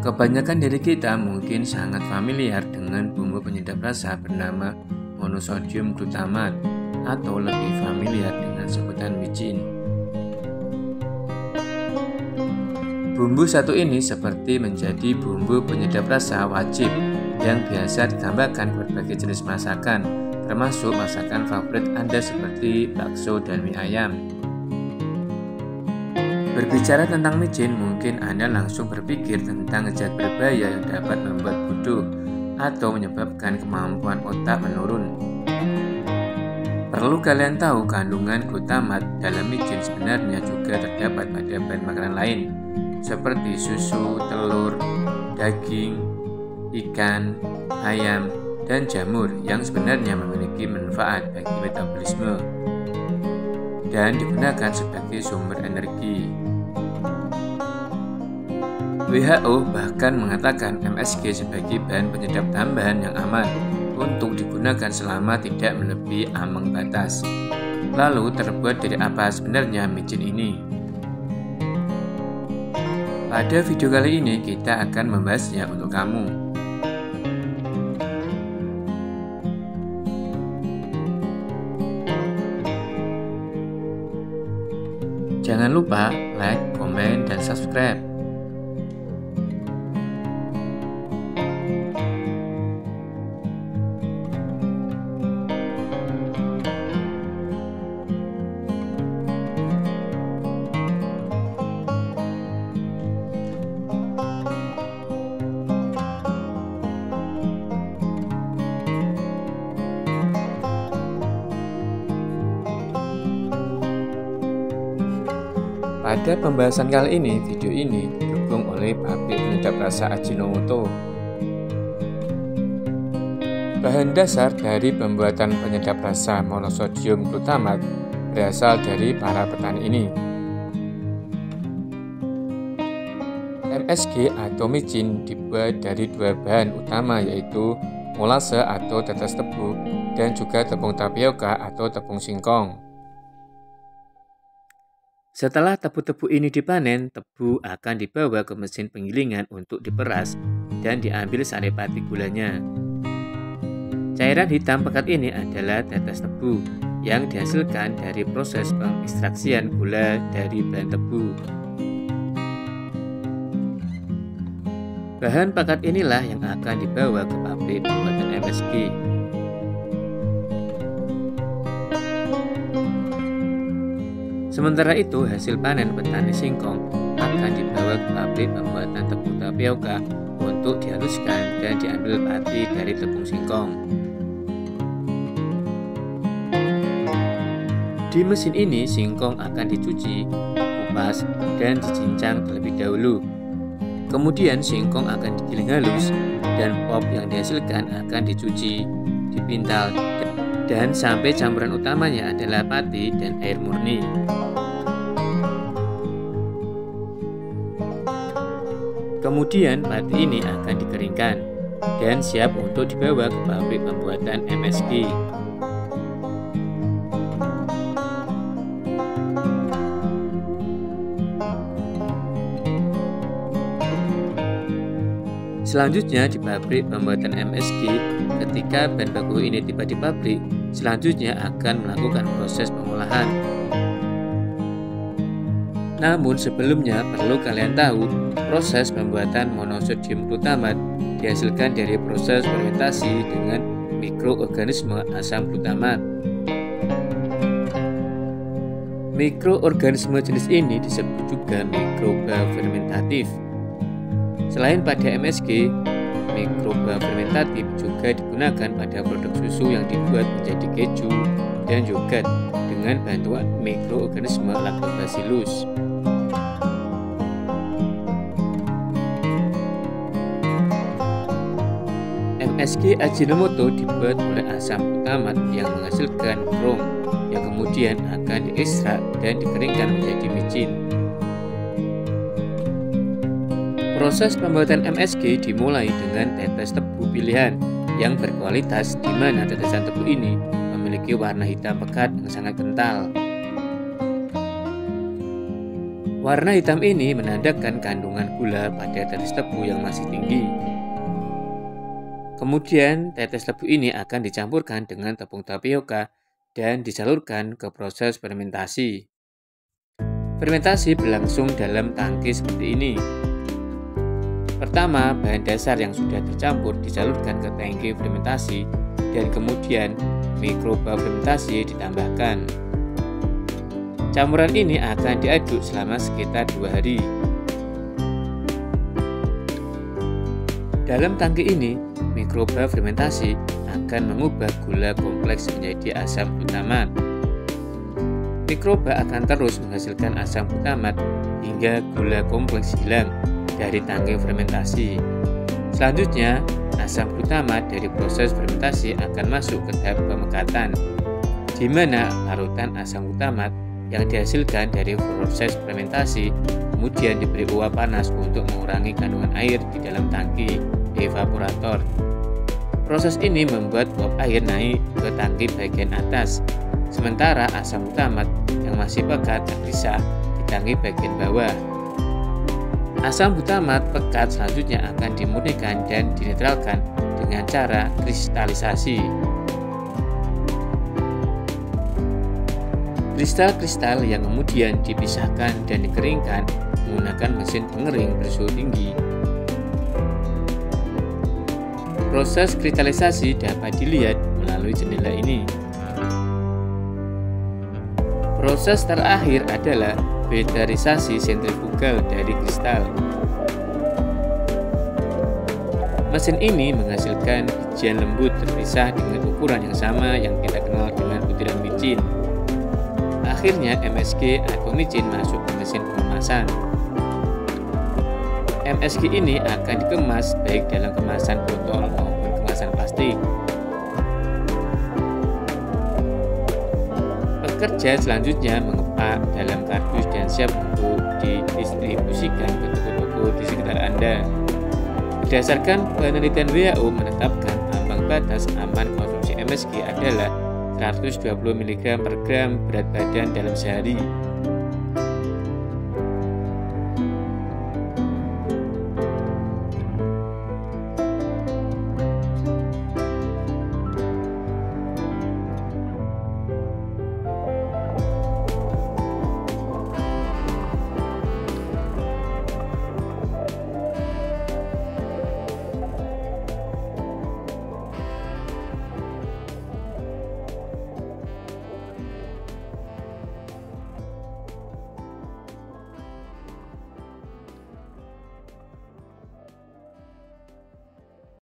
Kebanyakan dari kita mungkin sangat familiar dengan bumbu penyedap rasa bernama monosodium glutamat atau lebih familiar dengan sebutan micin. Bumbu satu ini seperti menjadi bumbu penyedap rasa wajib yang biasa ditambahkan ke berbagai jenis masakan, termasuk masakan favorit Anda seperti bakso dan mie ayam. Berbicara tentang micin, mungkin Anda langsung berpikir tentang zat berbahaya yang dapat membuat bodoh atau menyebabkan kemampuan otak menurun. Perlu kalian tahu, kandungan glutamat dalam micin sebenarnya juga terdapat pada bahan makanan lain, seperti susu, telur, daging, ikan, ayam, dan jamur yang sebenarnya memiliki manfaat bagi metabolisme dan digunakan sebagai sumber energi. WHO bahkan mengatakan MSG sebagai bahan penyedap tambahan yang aman untuk digunakan selama tidak melebihi ambang batas. Lalu terbuat dari apa sebenarnya micin ini? Pada video kali ini kita akan membahasnya untuk kamu. Jangan lupa like, komen, dan subscribe. Pada pembahasan kali ini, video ini didukung oleh pabrik penyedap rasa Ajinomoto. Bahan dasar dari pembuatan penyedap rasa monosodium glutamat berasal dari para petani ini. MSG atau micin dibuat dari dua bahan utama, yaitu molase atau tetes tebu dan juga tepung tapioka atau tepung singkong. Setelah tebu-tebu ini dipanen, tebu akan dibawa ke mesin penggilingan untuk diperas dan diambil saripati gulanya. Cairan hitam pekat ini adalah tetes tebu yang dihasilkan dari proses pengekstraksian gula dari bahan tebu. Bahan pekat inilah yang akan dibawa ke pabrik pembuatan MSG. Sementara itu, hasil panen petani singkong akan dibawa ke pabrik pembuatan tepung tapioka untuk dihaluskan dan diambil pati dari tepung singkong. Di mesin ini, singkong akan dicuci, dikupas, dan dicincang terlebih dahulu. Kemudian singkong akan digiling halus dan pop yang dihasilkan akan dicuci, dipintal, dan sampai campuran utamanya adalah pati dan air murni. Kemudian pati ini akan dikeringkan dan siap untuk dibawa ke pabrik pembuatan MSG. Selanjutnya di pabrik pembuatan MSG, ketika bahan baku ini tiba di pabrik, selanjutnya akan melakukan proses pengolahan. Namun sebelumnya perlu kalian tahu, proses pembuatan monosodium glutamat dihasilkan dari proses fermentasi dengan mikroorganisme asam glutamat. Mikroorganisme jenis ini disebut juga mikroba fermentatif. Selain pada MSG, mikroba fermentatif juga digunakan pada produk susu yang dibuat menjadi keju dan yogurt dengan bantuan mikroorganisme Lactobacillus. MSG Ajinomoto dibuat oleh asam glutamat yang menghasilkan krom yang kemudian akan diekstrak dan dikeringkan menjadi micin. Proses pembuatan MSG dimulai dengan tetes tebu pilihan yang berkualitas, di mana tetesan tebu ini memiliki warna hitam pekat yang sangat kental. Warna hitam ini menandakan kandungan gula pada tetes tebu yang masih tinggi. Kemudian, tetes tebu ini akan dicampurkan dengan tepung tapioka dan disalurkan ke proses fermentasi. Fermentasi berlangsung dalam tangki seperti ini. Pertama, bahan dasar yang sudah tercampur disalurkan ke tangki fermentasi dan kemudian mikroba fermentasi ditambahkan. Campuran ini akan diaduk selama sekitar 2 hari. Dalam tangki ini, mikroba fermentasi akan mengubah gula kompleks menjadi asam glutamat. Mikroba akan terus menghasilkan asam glutamat hingga gula kompleks hilang dari tangki fermentasi. Selanjutnya, asam glutamat dari proses fermentasi akan masuk ke tahap pemekatan, di mana larutan asam glutamat yang dihasilkan dari proses fermentasi kemudian diberi uap panas untuk mengurangi kandungan air di dalam tangki evaporator. Proses ini membuat uap air naik ke tangki bagian atas, sementara asam glutamat yang masih pekat terpisah di tangki bagian bawah. Asam glutamat pekat selanjutnya akan dimurnikan dan dinetralkan dengan cara kristalisasi. Kristal-kristal yang kemudian dipisahkan dan dikeringkan menggunakan mesin pengering bersuhu tinggi. Proses kristalisasi dapat dilihat melalui jendela ini. Proses terakhir adalah filterisasi sentrifugal dari kristal. Mesin ini menghasilkan bijian lembut terpisah dengan ukuran yang sama yang kita kenal dengan butiran micin. Akhirnya MSG atau micin masuk ke mesin pengemasan. MSG ini akan dikemas baik dalam kemasan botol maupun kemasan plastik. Pekerja selanjutnya mengepak dalam kardus dan siap untuk didistribusikan ke toko-toko di sekitar Anda. Berdasarkan penelitian WHO menetapkan ambang batas aman konsumsi MSG adalah 120 mg per gram berat badan dalam sehari.